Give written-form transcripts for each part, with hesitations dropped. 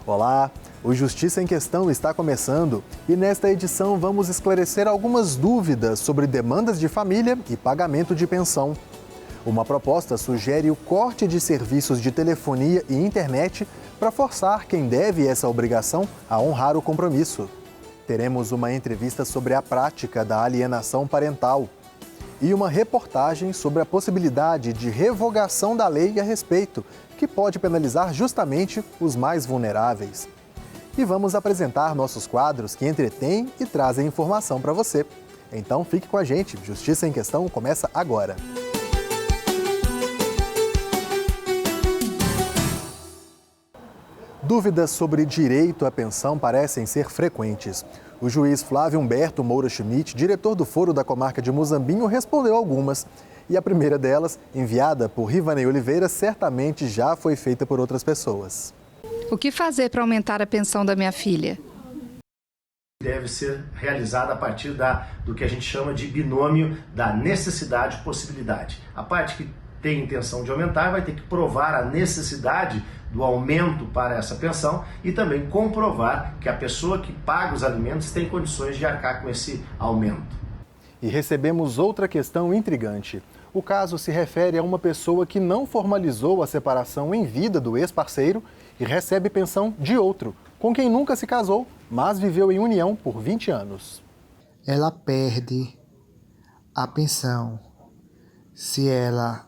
Olá, o Justiça em Questão está começando e nesta edição vamos esclarecer algumas dúvidas sobre demandas de família e pagamento de pensão. Uma proposta sugere o corte de serviços de telefonia e internet para forçar quem deve essa obrigação a honrar o compromisso. Teremos uma entrevista sobre a prática da alienação parental e uma reportagem sobre a possibilidade de revogação da lei a respeito, que pode penalizar justamente os mais vulneráveis. E vamos apresentar nossos quadros que entretêm e trazem informação para você. Então fique com a gente, Justiça em Questão começa agora. Dúvidas sobre direito à pensão parecem ser frequentes. O juiz Flávio Humberto Moura Schmidt, diretor do Foro da Comarca de Muzambinho, respondeu algumas. E a primeira delas, enviada por Rivanei Oliveira, certamente já foi feita por outras pessoas. O que fazer para aumentar a pensão da minha filha? Deve ser realizada a partir do que a gente chama de binômio da necessidade e possibilidade. A parte que tem intenção de aumentar vai ter que provar a necessidade do aumento para essa pensão e também comprovar que a pessoa que paga os alimentos tem condições de arcar com esse aumento. E recebemos outra questão intrigante. O caso se refere a uma pessoa que não formalizou a separação em vida do ex-parceiro e recebe pensão de outro, com quem nunca se casou, mas viveu em união por 20 anos. Ela perde a pensão se ela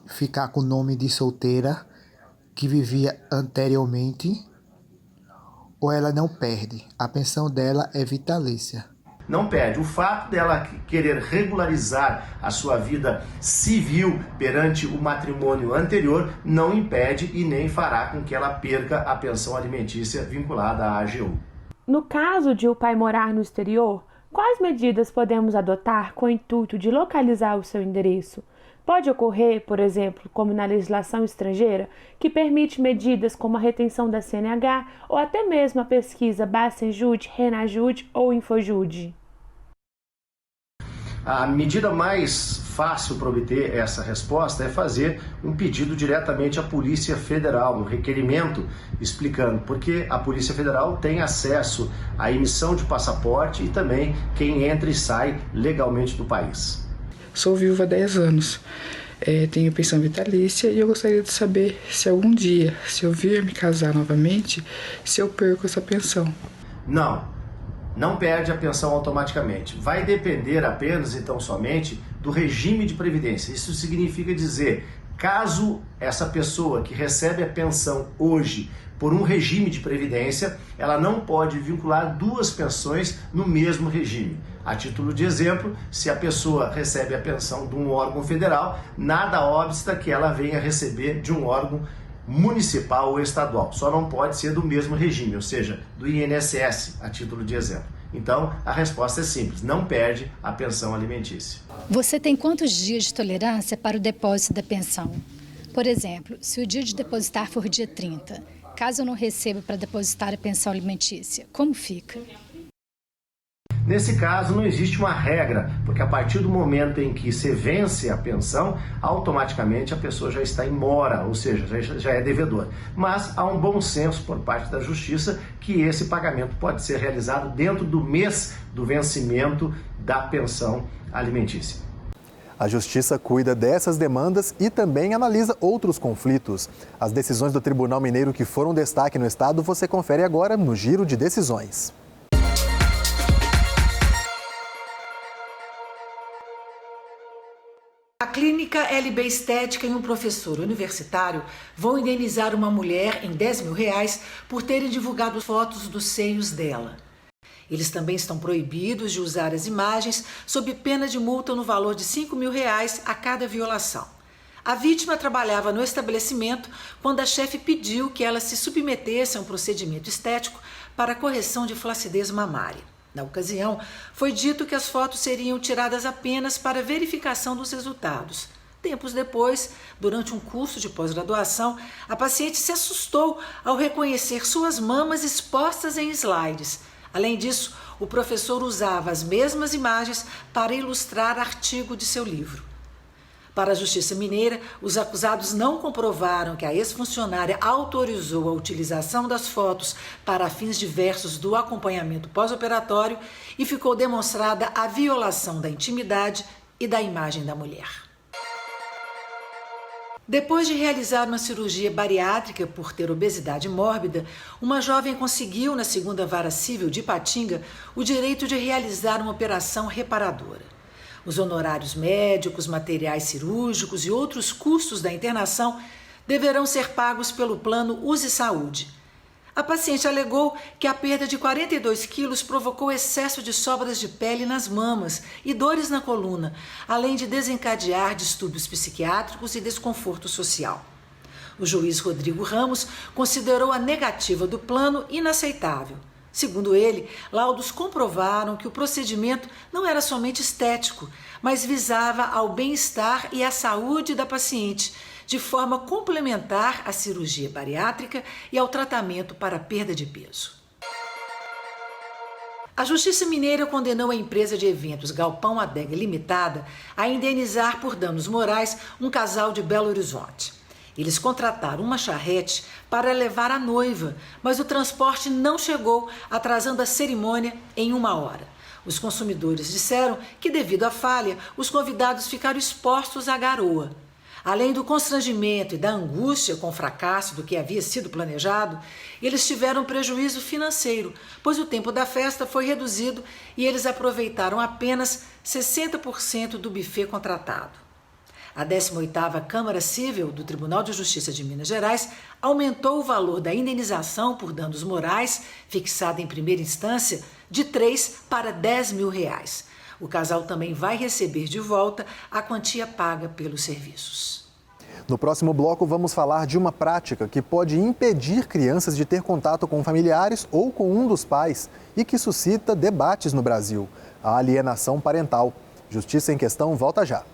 ficar com o nome de solteira que vivia anteriormente, ou ela não perde. A pensão dela é vitalícia. Não perde. O fato dela querer regularizar a sua vida civil perante o matrimônio anterior não impede e nem fará com que ela perca a pensão alimentícia vinculada à AGU. No caso de o pai morar no exterior, quais medidas podemos adotar com o intuito de localizar o seu endereço? Pode ocorrer, por exemplo, como na legislação estrangeira, que permite medidas como a retenção da CNH ou até mesmo a pesquisa Bacenjude, Renajude ou Infojude. A medida mais fácil para obter essa resposta é fazer um pedido diretamente à Polícia Federal, um requerimento explicando, porque a Polícia Federal tem acesso à emissão de passaporte e também quem entra e sai legalmente do país. Sou viúva há 10 anos, tenho pensão vitalícia e eu gostaria de saber se algum dia, se eu vir me casar novamente, se eu perco essa pensão. Não perde a pensão automaticamente. Vai depender apenas, então, somente do regime de previdência. Isso significa dizer, caso essa pessoa que recebe a pensão hoje por um regime de previdência, ela não pode vincular duas pensões no mesmo regime. A título de exemplo, se a pessoa recebe a pensão de um órgão federal, nada obsta que ela venha receber de um órgão municipal ou estadual. Só não pode ser do mesmo regime, ou seja, do INSS, a título de exemplo. Então, a resposta é simples, não perde a pensão alimentícia. Você tem quantos dias de tolerância para o depósito da pensão? Por exemplo, se o dia de depositar for dia 30, caso eu não receba para depositar a pensão alimentícia, como fica? Nesse caso, não existe uma regra, porque a partir do momento em que se vence a pensão, automaticamente a pessoa já está em mora, ou seja, já é devedor. Mas há um bom senso por parte da Justiça que esse pagamento pode ser realizado dentro do mês do vencimento da pensão alimentícia. A Justiça cuida dessas demandas e também analisa outros conflitos. As decisões do Tribunal Mineiro que foram destaque no estado você confere agora no Giro de Decisões. A clínica LB Estética e um professor universitário vão indenizar uma mulher em R$10.000 por terem divulgado fotos dos seios dela. Eles também estão proibidos de usar as imagens sob pena de multa no valor de R$5.000 a cada violação. A vítima trabalhava no estabelecimento quando a chefe pediu que ela se submetesse a um procedimento estético para correção de flacidez mamária. Na ocasião, foi dito que as fotos seriam tiradas apenas para verificação dos resultados. Tempos depois, durante um curso de pós-graduação, a paciente se assustou ao reconhecer suas mamas expostas em slides. Além disso, o professor usava as mesmas imagens para ilustrar artigo de seu livro. Para a Justiça Mineira, os acusados não comprovaram que a ex-funcionária autorizou a utilização das fotos para fins diversos do acompanhamento pós-operatório e ficou demonstrada a violação da intimidade e da imagem da mulher. Depois de realizar uma cirurgia bariátrica por ter obesidade mórbida, uma jovem conseguiu, na segunda vara civil de Ipatinga, o direito de realizar uma operação reparadora. Os honorários médicos, materiais cirúrgicos e outros custos da internação deverão ser pagos pelo plano Use Saúde. A paciente alegou que a perda de 42 quilos provocou excesso de sobras de pele nas mamas e dores na coluna, além de desencadear distúrbios psiquiátricos e desconforto social. O juiz Rodrigo Ramos considerou a negativa do plano inaceitável. Segundo ele, laudos comprovaram que o procedimento não era somente estético, mas visava ao bem-estar e à saúde da paciente, de forma complementar à cirurgia bariátrica e ao tratamento para a perda de peso. A Justiça Mineira condenou a empresa de eventos Galpão Adega Limitada a indenizar por danos morais um casal de Belo Horizonte. Eles contrataram uma charrete para levar a noiva, mas o transporte não chegou, atrasando a cerimônia em 1 hora. Os consumidores disseram que, devido à falha, os convidados ficaram expostos à garoa. Além do constrangimento e da angústia com o fracasso do que havia sido planejado, eles tiveram prejuízo financeiro, pois o tempo da festa foi reduzido e eles aproveitaram apenas 60% do buffet contratado. A 18ª Câmara Civil do Tribunal de Justiça de Minas Gerais aumentou o valor da indenização por danos morais, fixada em primeira instância, de 3 para 10 mil reais. O casal também vai receber de volta a quantia paga pelos serviços. No próximo bloco, vamos falar de uma prática que pode impedir crianças de ter contato com familiares ou com um dos pais e que suscita debates no Brasil: a alienação parental. Justiça em Questão volta já.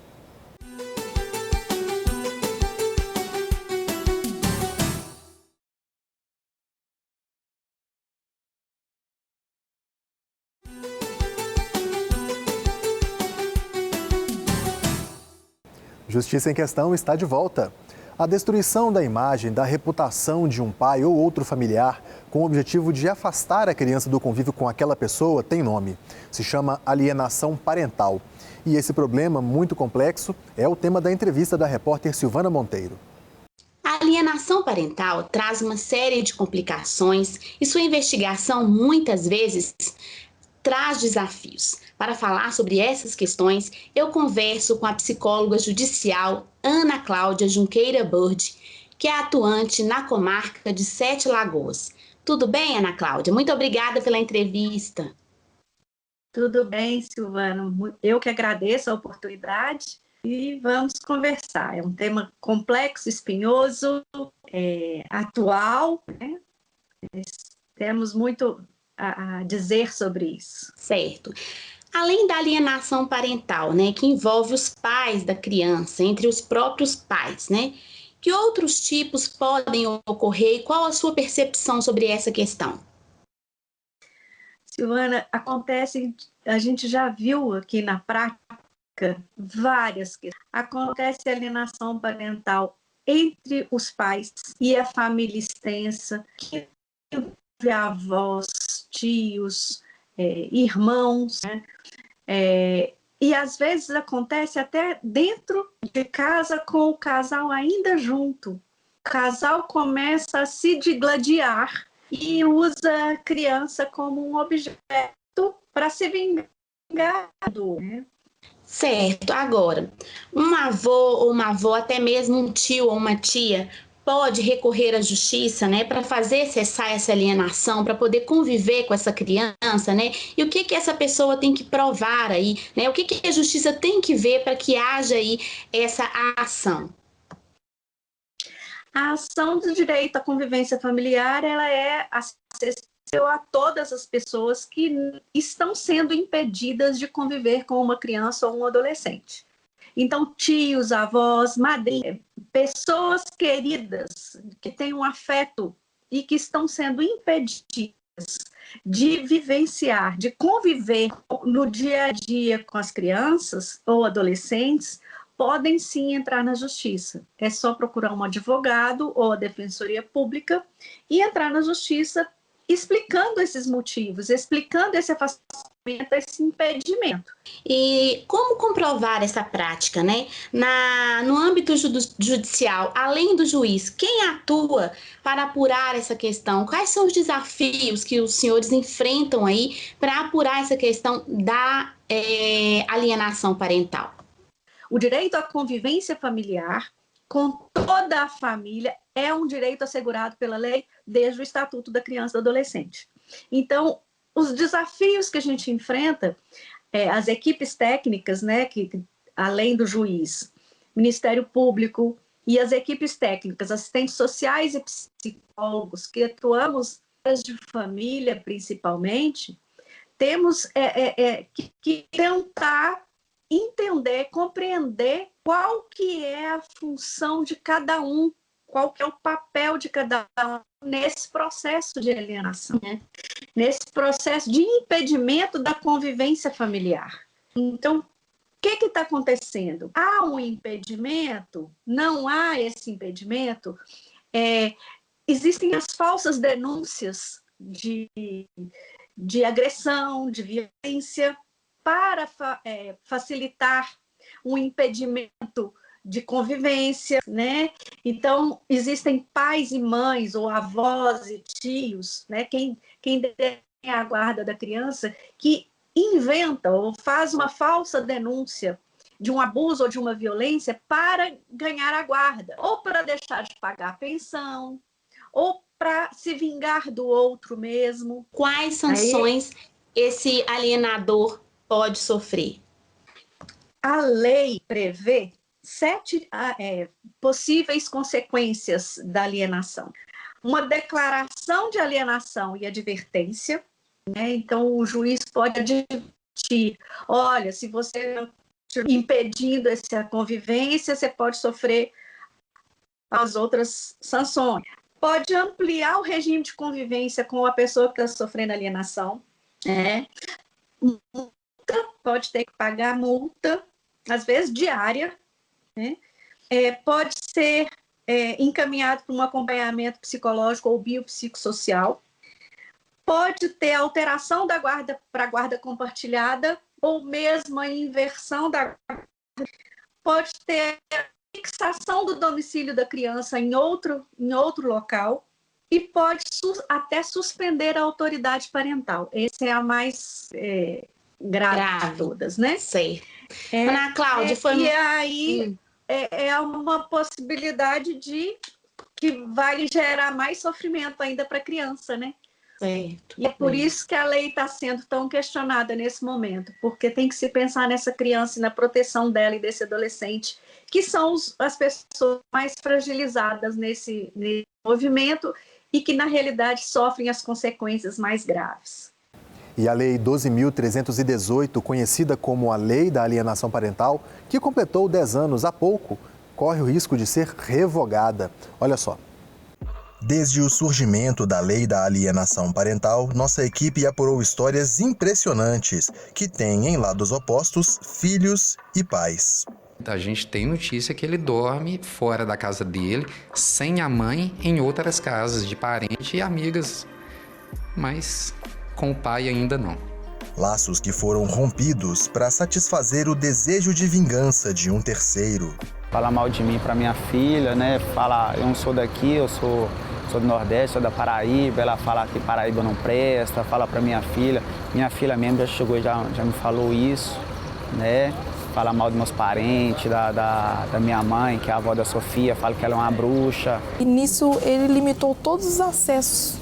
Justiça em Questão está de volta. A destruição da imagem, da reputação de um pai ou outro familiar, com o objetivo de afastar a criança do convívio com aquela pessoa, tem nome. Se chama alienação parental. E esse problema, muito complexo, é o tema da entrevista da repórter Silvana Monteiro. A alienação parental traz uma série de complicações e sua investigação, muitas vezes, traz desafios. Para falar sobre essas questões, eu converso com a psicóloga judicial Ana Cláudia Junqueira Bird, que é atuante na comarca de Sete Lagoas. Tudo bem, Ana Cláudia? Muito obrigada pela entrevista. Tudo bem, Silvana. Eu que agradeço a oportunidade e vamos conversar. É um tema complexo, espinhoso, atual, né? Temos muito a dizer sobre isso. Certo. Além da alienação parental, né, que envolve os pais da criança, entre os próprios pais, né, que outros tipos podem ocorrer e qual a sua percepção sobre essa questão? Silvana, a gente já viu aqui na prática várias questões. Acontece alienação parental entre os pais e a família extensa, que envolve avós, tios, irmãos, né? E às vezes acontece até dentro de casa com o casal ainda junto. O casal começa a se digladiar e usa a criança como um objeto para se vingar, né? Certo. Agora, um avô ou uma avó, até mesmo um tio ou uma tia, pode recorrer à justiça, né, para fazer cessar essa alienação, para poder conviver com essa criança, né? E o que essa pessoa tem que provar aí, né? O que a justiça tem que ver para que haja aí essa ação? A ação do direito à convivência familiar, ela é acessível a todas as pessoas que estão sendo impedidas de conviver com uma criança ou um adolescente. Então, tios, avós, madrinhas, pessoas queridas que têm um afeto e que estão sendo impedidas de vivenciar, de conviver no dia a dia com as crianças ou adolescentes, podem sim entrar na justiça. É só procurar um advogado ou a defensoria pública e entrar na justiça explicando esses motivos, explicando esse afastamento, esse impedimento. E como comprovar essa prática, né? No âmbito judicial, além do juiz, quem atua para apurar essa questão? Quais são os desafios que os senhores enfrentam aí para apurar essa questão da alienação parental? O direito à convivência familiar com toda a família é um direito assegurado pela lei desde o Estatuto da Criança e do Adolescente. Então, os desafios que a gente enfrenta, as equipes técnicas, né, que além do juiz, Ministério Público e as equipes técnicas, assistentes sociais e psicólogos que atuamos de família principalmente, temos que tentar entender, compreender qual que é a função de cada um, qual que é o papel de cada um nesse processo de alienação, né? Nesse processo de impedimento da convivência familiar. Então, o que está acontecendo? Há um impedimento? Não há esse impedimento? Existem as falsas denúncias de agressão, de violência, para facilitar um impedimento de convivência, né? Então, existem pais e mães, ou avós e tios, né? Quem tem a guarda da criança, que inventa ou faz uma falsa denúncia de um abuso ou de uma violência para ganhar a guarda, ou para deixar de pagar a pensão, ou para se vingar do outro mesmo. Quais sanções esse alienador pode sofrer? A lei prevê 7 possíveis consequências da alienação. Uma declaração de alienação e advertência, né? Então, o juiz pode advertir, olha, se você não estiver impedindo essa convivência, você pode sofrer as outras sanções. Pode ampliar o regime de convivência com a pessoa que está sofrendo alienação, né? Pode ter que pagar multa, às vezes diária, né? Pode ser encaminhado para um acompanhamento psicológico ou biopsicossocial, pode ter alteração da guarda para guarda compartilhada, ou mesmo a inversão da guarda, pode ter fixação do domicílio da criança em outro local, e pode até suspender a autoridade parental. Essa é a mais grave de todas, né? Sei. Ana Cláudia, E aí é uma possibilidade que vai gerar mais sofrimento ainda para a criança, né? Certo. E é por isso que a lei está sendo tão questionada nesse momento, porque tem que se pensar nessa criança e na proteção dela e desse adolescente, que são as pessoas mais fragilizadas nesse movimento e que, na realidade, sofrem as consequências mais graves. E a Lei 12.318, conhecida como a Lei da Alienação Parental, que completou 10 anos há pouco, corre o risco de ser revogada. Olha só. Desde o surgimento da Lei da Alienação Parental, nossa equipe apurou histórias impressionantes que têm em lados opostos filhos e pais. A gente tem notícia que ele dorme fora da casa dele, sem a mãe, em outras casas de parente e amigas, mas com o pai ainda não. Laços que foram rompidos para satisfazer o desejo de vingança de um terceiro. Fala mal de mim para minha filha, né? Fala, eu não sou daqui, eu sou do Nordeste, sou da Paraíba. Ela fala que Paraíba não presta, fala para minha filha mesmo já chegou e já me falou isso, né? Fala mal dos meus parentes, da minha mãe, que é a avó da Sofia, fala que ela é uma bruxa. E nisso ele limitou todos os acessos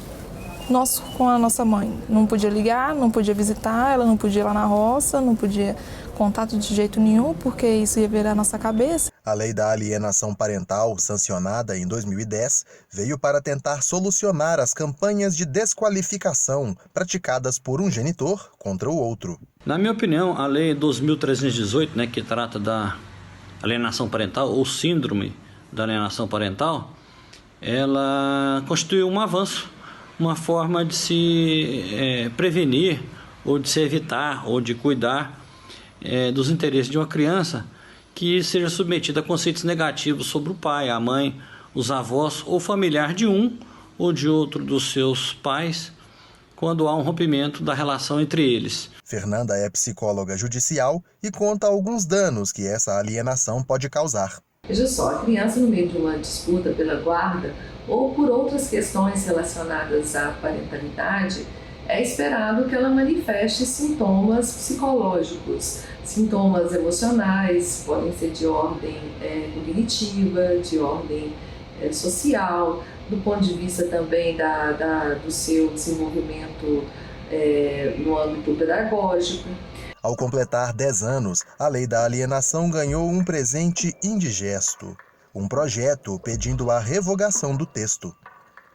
nossos com a nossa mãe. Não podia ligar, não podia visitar, ela não podia ir lá na roça, não podia contato de jeito nenhum, porque isso ia virar a nossa cabeça. A Lei da Alienação Parental, sancionada em 2010, veio para tentar solucionar as campanhas de desqualificação praticadas por um genitor contra o outro. Na minha opinião, a Lei 12.318, né, que trata da alienação parental, ou síndrome da alienação parental, ela constituiu um avanço, uma forma de se prevenir, ou de se evitar, ou de cuidar dos interesses de uma criança que seja submetida a conceitos negativos sobre o pai, a mãe, os avós ou familiar de um ou de outro dos seus pais, quando há um rompimento da relação entre eles. Fernanda é psicóloga judicial e conta alguns danos que essa alienação pode causar. Veja só, a criança no meio de uma disputa pela guarda ou por outras questões relacionadas à parentalidade, é esperado que ela manifeste sintomas psicológicos, sintomas emocionais, podem ser de ordem cognitiva, de ordem social, do ponto de vista também do seu desenvolvimento no âmbito pedagógico. Ao completar 10 anos, a lei da alienação ganhou um presente indigesto, um projeto pedindo a revogação do texto.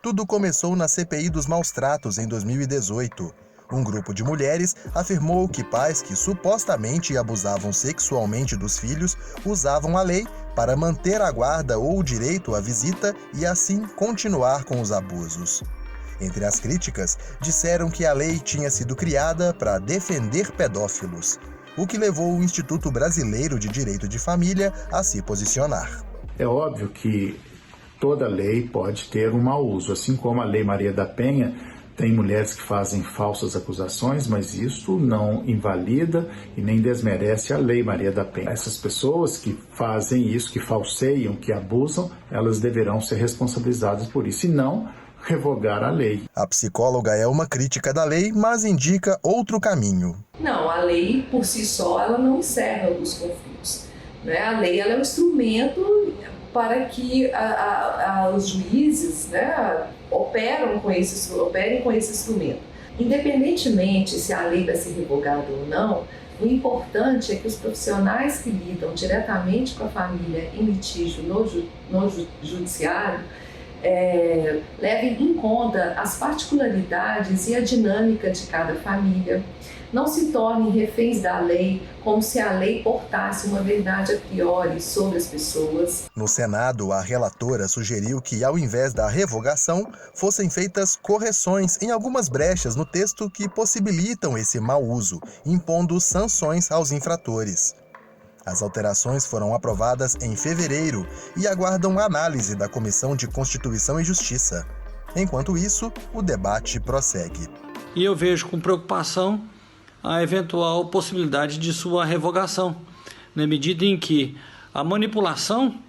Tudo começou na CPI dos maus-tratos em 2018. Um grupo de mulheres afirmou que pais que supostamente abusavam sexualmente dos filhos usavam a lei para manter a guarda ou o direito à visita e assim continuar com os abusos. Entre as críticas, disseram que a lei tinha sido criada para defender pedófilos, o que levou o Instituto Brasileiro de Direito de Família a se posicionar. É óbvio que toda lei pode ter um mau uso, assim como a Lei Maria da Penha tem mulheres que fazem falsas acusações, mas isso não invalida e nem desmerece a Lei Maria da Penha. Essas pessoas que fazem isso, que falseiam, que abusam, elas deverão ser responsabilizadas por isso e não revogar a lei. A psicóloga é uma crítica da lei, mas indica outro caminho. Não, a lei por si só ela não encerra os conflitos, né? A lei ela é um instrumento para que os juízes, né, operem com esse instrumento. Independentemente se a lei vai ser revogada ou não, o importante é que os profissionais que lidam diretamente com a família em litígio no judiciário levem em conta as particularidades e a dinâmica de cada família, não se tornem reféns da lei como se a lei portasse uma verdade a priori sobre as pessoas. No Senado, a relatora sugeriu que, ao invés da revogação, fossem feitas correções em algumas brechas no texto que possibilitam esse mau uso, impondo sanções aos infratores. As alterações foram aprovadas em fevereiro e aguardam a análise da Comissão de Constituição e Justiça. Enquanto isso, o debate prossegue. E eu vejo com preocupação a eventual possibilidade de sua revogação, na medida em que a manipulação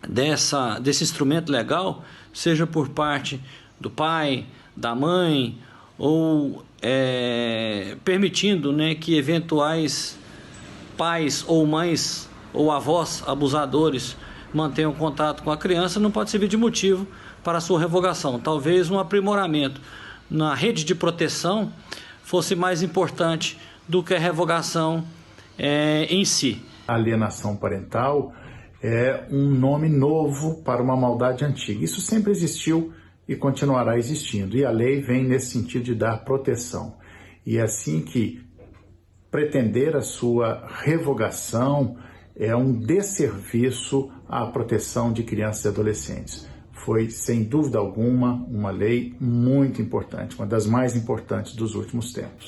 desse instrumento legal, seja por parte do pai, da mãe, ou permitindo, né, que eventuais pais ou mães ou avós abusadores mantenham contato com a criança, não pode servir de motivo para a sua revogação. Talvez um aprimoramento na rede de proteção fosse mais importante do que a revogação em si. A alienação parental é um nome novo para uma maldade antiga. Isso sempre existiu e continuará existindo. E a lei vem nesse sentido de dar proteção. E é assim que pretender a sua revogação é um desserviço à proteção de crianças e adolescentes. Foi, sem dúvida alguma, uma lei muito importante, uma das mais importantes dos últimos tempos.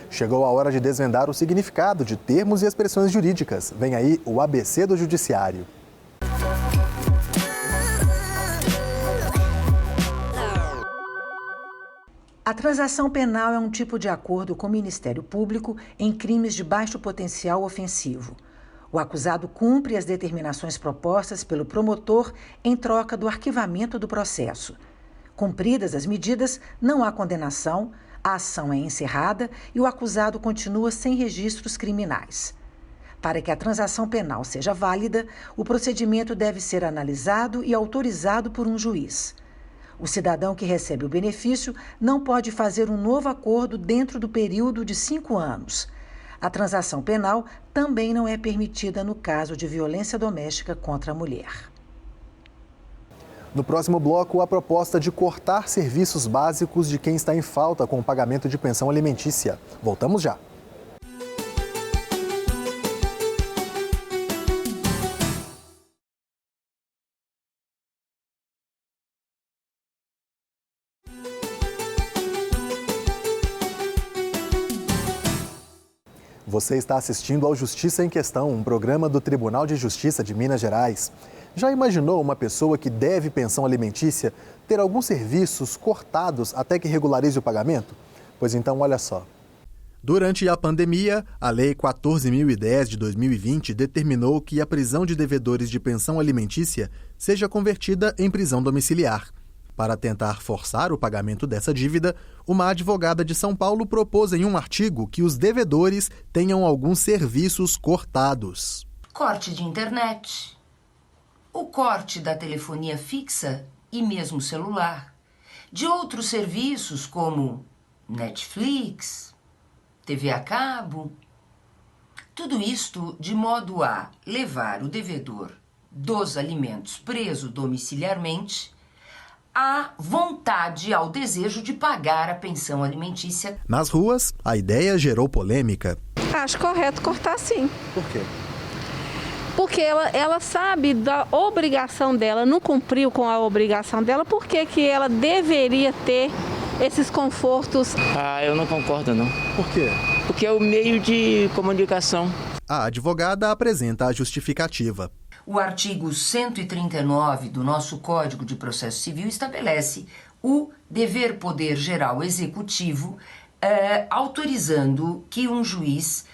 Chegou a hora de desvendar o significado de termos e expressões jurídicas. Vem aí o ABC do Judiciário. A transação penal é um tipo de acordo com o Ministério Público em crimes de baixo potencial ofensivo. O acusado cumpre as determinações propostas pelo promotor em troca do arquivamento do processo. Cumpridas as medidas, não há condenação, a ação é encerrada e o acusado continua sem registros criminais. Para que a transação penal seja válida, o procedimento deve ser analisado e autorizado por um juiz. O cidadão que recebe o benefício não pode fazer um novo acordo dentro do período de 5 anos. A transação penal também não é permitida no caso de violência doméstica contra a mulher. No próximo bloco, a proposta de cortar serviços básicos de quem está em falta com o pagamento de pensão alimentícia. Voltamos já. Você está assistindo ao Justiça em Questão, um programa do Tribunal de Justiça de Minas Gerais. Já imaginou uma pessoa que deve pensão alimentícia ter alguns serviços cortados até que regularize o pagamento? Pois então, olha só. Durante a pandemia, a Lei 14.010 de 2020 determinou que a prisão de devedores de pensão alimentícia seja convertida em prisão domiciliar. Para tentar forçar o pagamento dessa dívida, uma advogada de São Paulo propôs em um artigo que os devedores tenham alguns serviços cortados. Corte de internet, o corte da telefonia fixa e mesmo celular, de outros serviços como Netflix, TV a cabo. Tudo isto de modo a levar o devedor dos alimentos preso domiciliarmente à vontade, ao desejo de pagar a pensão alimentícia. Nas ruas, a ideia gerou polêmica. Acho correto cortar sim. Por quê? Porque ela sabe da obrigação dela, não cumpriu com a obrigação dela, por que ela deveria ter esses confortos? Eu não concordo não. Por quê? Porque é o meio de comunicação. A advogada apresenta a justificativa. O artigo 139 do nosso Código de Processo Civil estabelece o dever poder geral executivo, autorizando que um juiz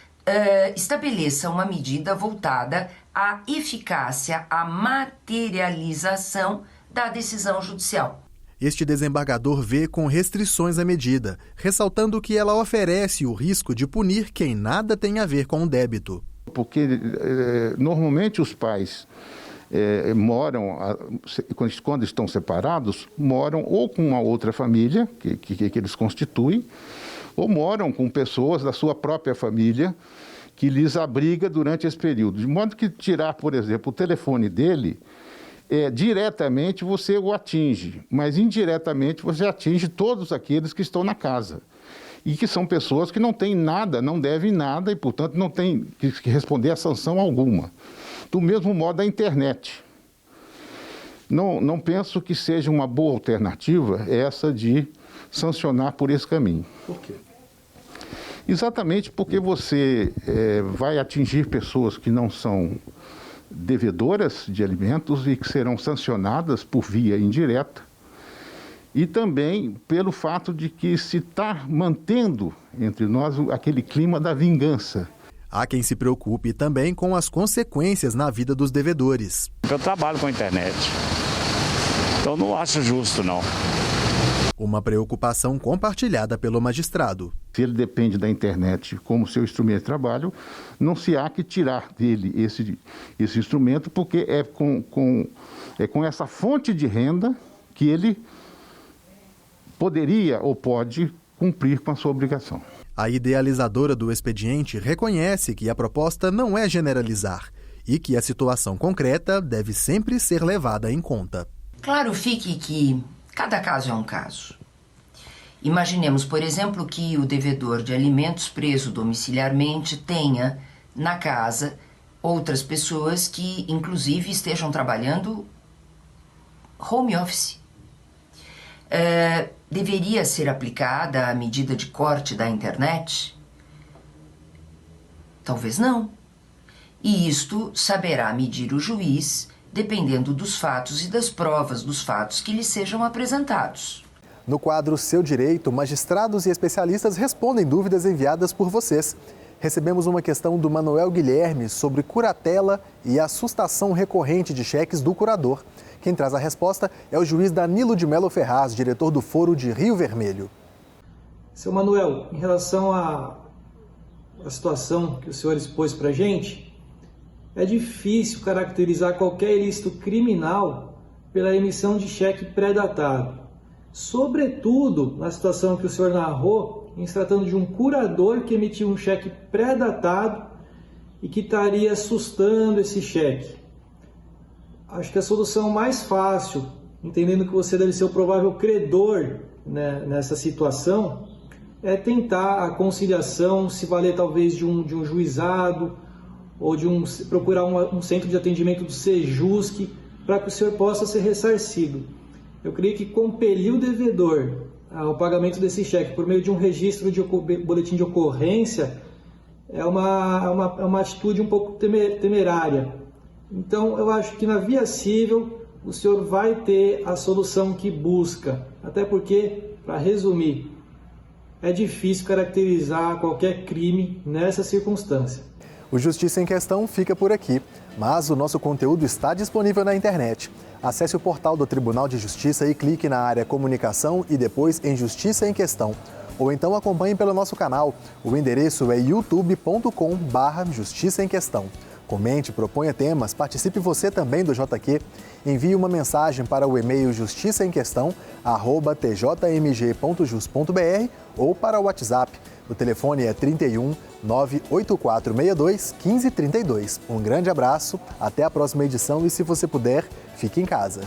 estabeleça uma medida voltada à eficácia, à materialização da decisão judicial. Este desembargador vê com restrições a medida, ressaltando que ela oferece o risco de punir quem nada tem a ver com o débito. Porque normalmente os pais moram, quando estão separados, moram ou com uma outra família que eles constituem, ou moram com pessoas da sua própria família que lhes abriga durante esse período. De modo que tirar, por exemplo, o telefone dele, diretamente você o atinge, mas indiretamente você atinge todos aqueles que estão na casa. E que são pessoas que não têm nada, não devem nada e, portanto, não têm que responder a sanção alguma. Do mesmo modo, a internet. Não penso que seja uma boa alternativa essa de sancionar por esse caminho. Por quê? Exatamente porque você vai atingir pessoas que não são devedoras de alimentos e que serão sancionadas por via indireta. E também pelo fato de que se está mantendo entre nós aquele clima da vingança. Há quem se preocupe também com as consequências na vida dos devedores. Eu trabalho com a internet, então não acho justo, não. Uma preocupação compartilhada pelo magistrado. Se ele depende da internet como seu instrumento de trabalho, não se há que tirar dele esse instrumento, porque é com essa fonte de renda que ele poderia ou pode cumprir com a sua obrigação. A idealizadora do expediente reconhece que a proposta não é generalizar e que a situação concreta deve sempre ser levada em conta. Claro fique que cada caso é um caso. Imaginemos, por exemplo, que o devedor de alimentos preso domiciliarmente tenha na casa outras pessoas que, inclusive, estejam trabalhando home office. Deveria ser aplicada a medida de corte da internet? Talvez não. E isto saberá medir o juiz, dependendo dos fatos e das provas dos fatos que lhe sejam apresentados. No quadro Seu Direito, magistrados e especialistas respondem dúvidas enviadas por vocês. Recebemos uma questão do Manuel Guilherme sobre curatela e assustação recorrente de cheques do curador. Quem traz a resposta é o juiz Danilo de Melo Ferraz, diretor do Foro de Rio Vermelho. Seu Manuel, em relação à situação que o senhor expôs para a gente, é difícil caracterizar qualquer ilícito criminal pela emissão de cheque pré-datado. Sobretudo na situação que o senhor narrou, em se tratando de um curador que emitiu um cheque pré-datado e que estaria assustando esse cheque. Acho que a solução mais fácil, entendendo que você deve ser o provável credor, né, nessa situação, é tentar a conciliação, se valer talvez de um juizado ou procurar um centro de atendimento do Sejusc para que o senhor possa ser ressarcido. Eu creio que compelir o devedor ao pagamento desse cheque por meio de um registro de boletim de ocorrência é uma atitude um pouco temerária. Então, eu acho que na via civil o senhor vai ter a solução que busca. Até porque, para resumir, é difícil caracterizar qualquer crime nessa circunstância. O Justiça em Questão fica por aqui, mas o nosso conteúdo está disponível na internet. Acesse o portal do Tribunal de Justiça e clique na área Comunicação e depois em Justiça em Questão. Ou então acompanhe pelo nosso canal. O endereço é youtube.com/Justiça em Questão. Comente, proponha temas, participe você também do JQ. Envie uma mensagem para o e-mail justiçaemquestão@tjmg.jus.br ou para o WhatsApp. O telefone é 31 98462 1532. Um grande abraço, até a próxima edição e, se você puder, fique em casa.